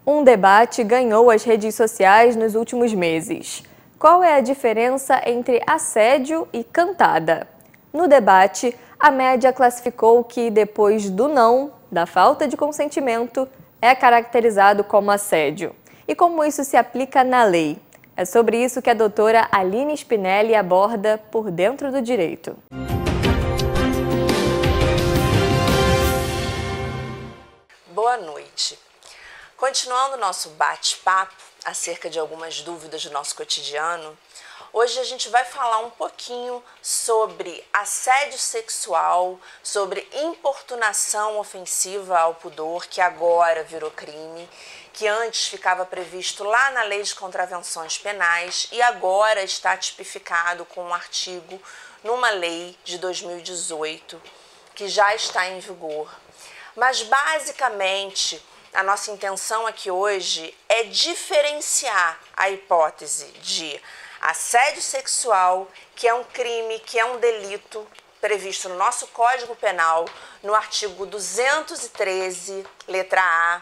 Um debate ganhou as redes sociais nos últimos meses. Qual é a diferença entre assédio e cantada? No debate, a média classificou que depois do não, da falta de consentimento, é caracterizado como assédio. E como isso se aplica na lei? É sobre isso que a doutora Aline Spinelli aborda por Dentro do Direito. Boa noite. Continuando o nosso bate-papo acerca de algumas dúvidas do nosso cotidiano, hoje a gente vai falar um pouquinho sobre assédio sexual, sobre importunação ofensiva ao pudor, que agora virou crime, que antes ficava previsto lá na Lei de Contravenções Penais e agora está tipificado com um artigo numa lei de 2018 que já está em vigor. Mas basicamente, a nossa intenção aqui hoje é diferenciar a hipótese de assédio sexual, que é um crime, que é um delito previsto no nosso Código Penal, no artigo 213, letra A,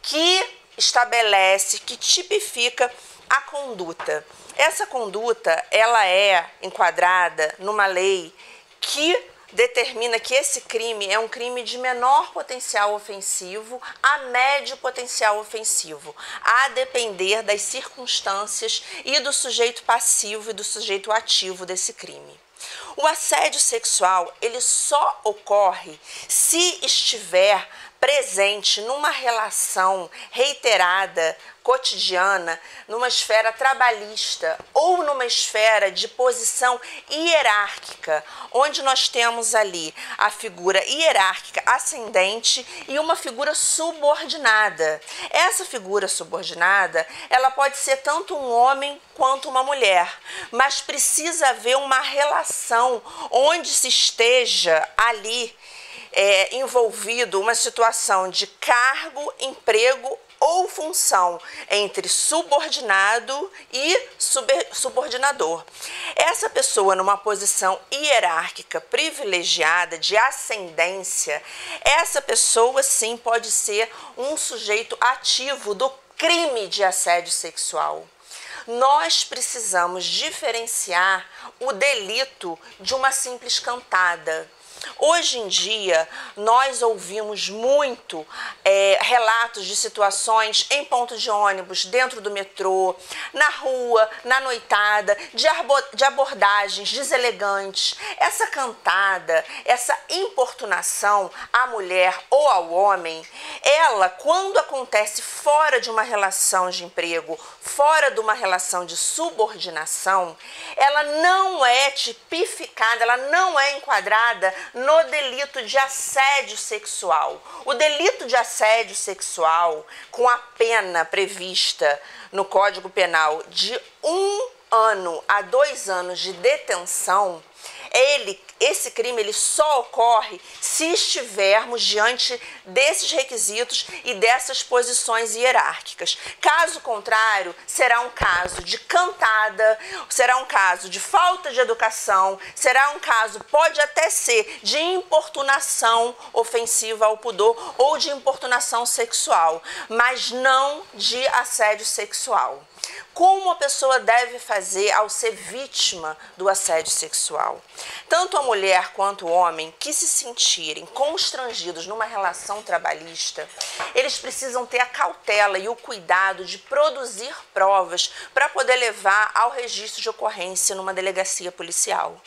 que estabelece, que tipifica a conduta. Essa conduta, ela é enquadrada numa lei que determina que esse crime é um crime de menor potencial ofensivo a médio potencial ofensivo, a depender das circunstâncias e do sujeito passivo e do sujeito ativo desse crime. O assédio sexual, ele só ocorre se estiver presente numa relação reiterada, cotidiana, numa esfera trabalhista ou numa esfera de posição hierárquica, onde nós temos ali a figura hierárquica ascendente e uma figura subordinada. Essa figura subordinada, ela pode ser tanto um homem quanto uma mulher, mas precisa haver uma relação onde se esteja ali envolvido uma situação de cargo, emprego ou função entre subordinado e subordinador. Essa pessoa numa posição hierárquica privilegiada, de ascendência, essa pessoa sim pode ser um sujeito ativo do crime de assédio sexual. Nós precisamos diferenciar o delito de uma simples cantada. Hoje em dia, nós ouvimos muito relatos de situações em pontos de ônibus, dentro do metrô, na rua, na noitada, de abordagens deselegantes. Essa cantada, essa importunação à mulher ou ao homem, ela, quando acontece fora de uma relação de emprego, fora de uma relação de subordinação, ela não é tipificada, ela não é enquadrada no delito de assédio sexual. O delito de assédio sexual, com a pena prevista no Código Penal de 1 ano a 2 anos de detenção, esse crime ele só ocorre se estivermos diante desses requisitos e dessas posições hierárquicas. Caso contrário, será um caso de cantada, será um caso de falta de educação, será um caso, pode até ser, de importunação ofensiva ao pudor ou de importunação sexual, mas não de assédio sexual. Como a pessoa deve fazer ao ser vítima do assédio sexual? Tanto a mulher quanto o homem que se sentirem constrangidos numa relação trabalhista, eles precisam ter a cautela e o cuidado de produzir provas para poder levar ao registro de ocorrência numa delegacia policial.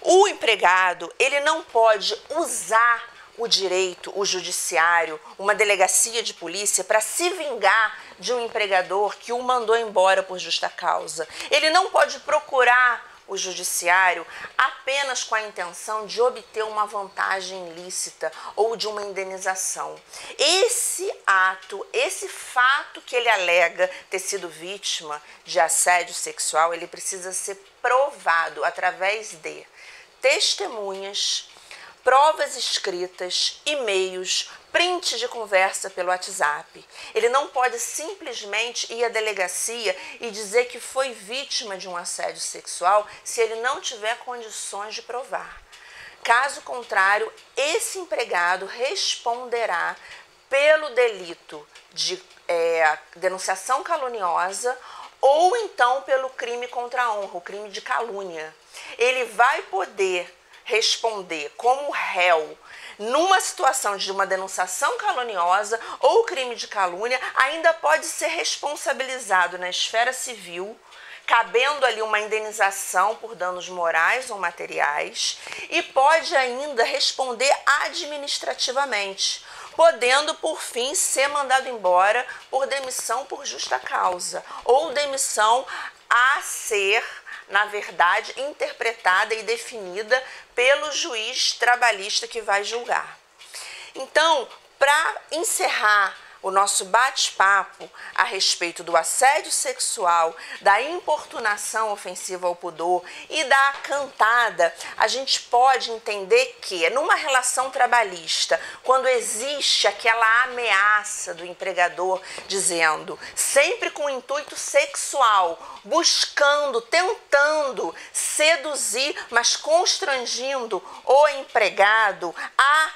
O empregado, ele não pode usar o direito, o judiciário, uma delegacia de polícia para se vingar de um empregador que o mandou embora por justa causa. Ele não pode procurar o judiciário apenas com a intenção de obter uma vantagem ilícita ou de uma indenização. Esse ato, esse fato que ele alega ter sido vítima de assédio sexual, ele precisa ser provado através de testemunhas, provas escritas, e-mails, print de conversa pelo WhatsApp. Ele não pode simplesmente ir à delegacia e dizer que foi vítima de um assédio sexual se ele não tiver condições de provar. Caso contrário, esse empregado responderá pelo delito de denunciação caluniosa ou então pelo crime contra a honra, o crime de calúnia. Ele vai poder responder como réu numa situação de uma denunciação caluniosa ou crime de calúnia, ainda pode ser responsabilizado na esfera civil, cabendo ali uma indenização por danos morais ou materiais, e pode ainda responder administrativamente, podendo, por fim, ser mandado embora por demissão por justa causa, ou demissão a ser, na verdade, interpretada e definida pelo juiz trabalhista que vai julgar. Então, para encerrar o nosso bate-papo a respeito do assédio sexual, da importunação ofensiva ao pudor e da cantada, a gente pode entender que numa relação trabalhista, quando existe aquela ameaça do empregador dizendo, sempre com intuito sexual, buscando, tentando seduzir, mas constrangindo o empregado a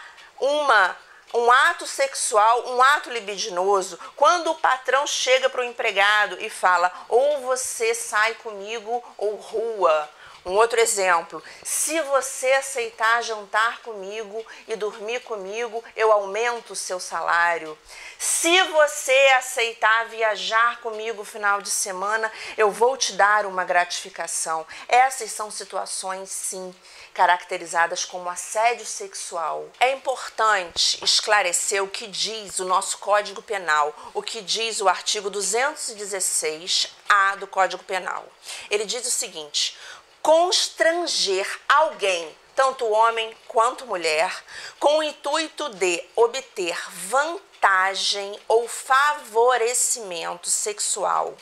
um ato sexual, um ato libidinoso, quando o patrão chega para o empregado e fala, ou você sai comigo ou rua. Um outro exemplo, se você aceitar jantar comigo e dormir comigo, eu aumento o seu salário. Se você aceitar viajar comigo no final de semana, eu vou te dar uma gratificação. Essas são situações, sim, caracterizadas como assédio sexual. É importante esclarecer o que diz o nosso Código Penal, o que diz o artigo 216-A do Código Penal. Ele diz o seguinte: constranger alguém, tanto homem quanto mulher, com o intuito de obter vantagem ou favorecimento sexual,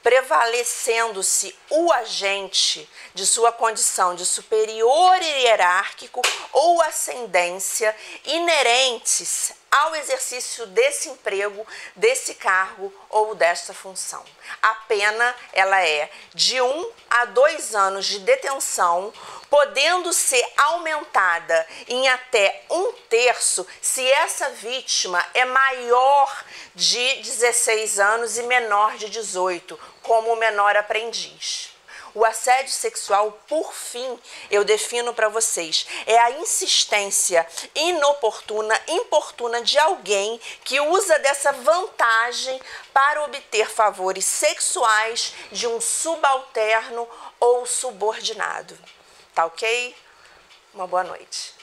prevalecendo-se o agente de sua condição de superior hierárquico ou ascendência inerentes ao exercício desse emprego, desse cargo ou desta função. A pena, ela é de 1 a 2 anos de detenção, podendo ser aumentada em até 1/3 se essa vítima é maior de 16 anos e menor de 18, como o menor aprendiz. O assédio sexual, por fim, eu defino para vocês, é a insistência inoportuna, importuna de alguém que usa dessa vantagem para obter favores sexuais de um subalterno ou subordinado. Tá ok? Uma boa noite.